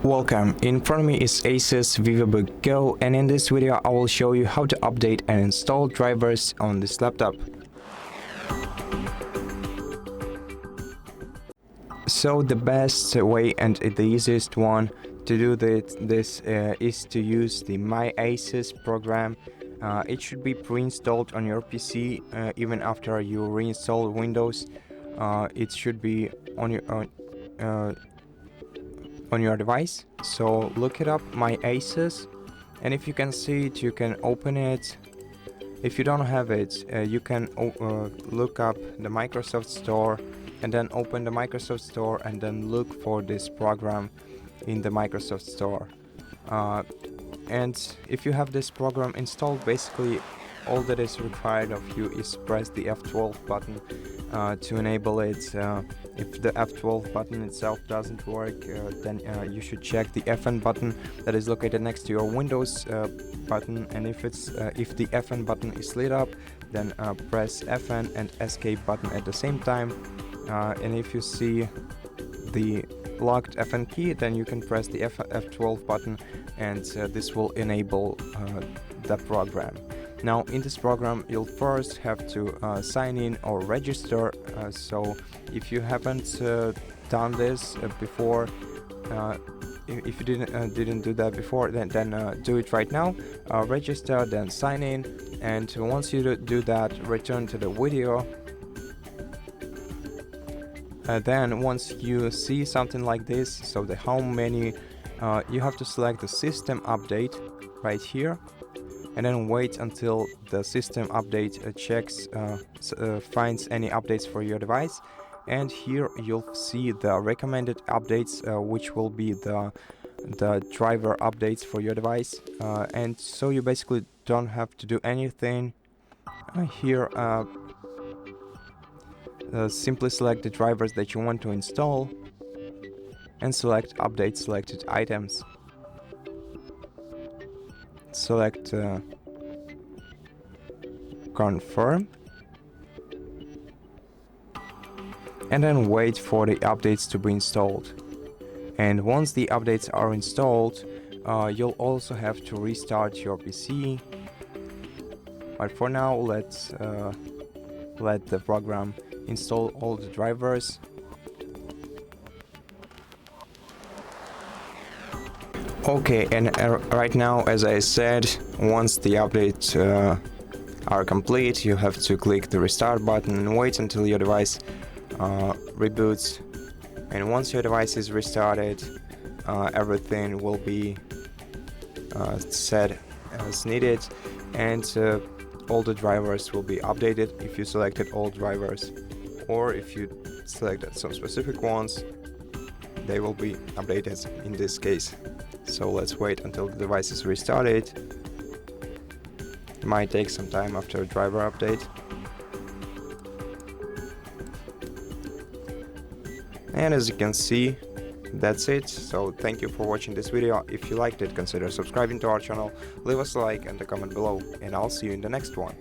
Welcome, in front of me is ASUS VivoBook Go, and in this video I will show you how to update and install drivers on this laptop. So the best way and the easiest one to do this is to use the MyASUS program. It should be pre-installed on your PC even after you reinstall Windows. It should be on your device. So look it up, MyASUS, and if you can see it, you can open it. If you don't have it, you can look up the Microsoft Store and then open the Microsoft Store and then look for this program in the Microsoft Store. And if you have this program installed, basically all that is required of you is press the F12 button to enable it. If the F12 button itself doesn't work, then you should check the FN button that is located next to your Windows button, and if the FN button is lit up, then press FN and escape button at the same time, and if you see the locked FN key, then you can press the F12 button, and this will enable the program. Now in this program you'll first have to sign in or register, so if you haven't done this before, if you didn't do that before, then do it right now. Register, then sign in, and once you do that, return to the video. Then once you see something like this, so the home menu, you have to select the system update right here, and then wait until the system update finds any updates for your device. And here you'll see the recommended updates, which will be the driver updates for your device, and so you basically don't have to do anything here. Simply select the drivers that you want to install and select update selected items. Select confirm, and then wait for the updates to be installed. And once the updates are installed, you'll also have to restart your PC, but for now let's let the program install all the drivers. Okay, and right now, as I said, once the updates are complete, you have to click the restart button and wait until your device reboots. And once your device is restarted, everything will be set as needed, and all the drivers will be updated if you selected all drivers, or if you selected some specific ones, they will be updated in this case. So let's wait until the device is restarted. It might take some time after a driver update. And as you can see, that's it. So thank you for watching this video. If you liked it, consider subscribing to our channel, leave us a like and a comment below, and I'll see you in the next one.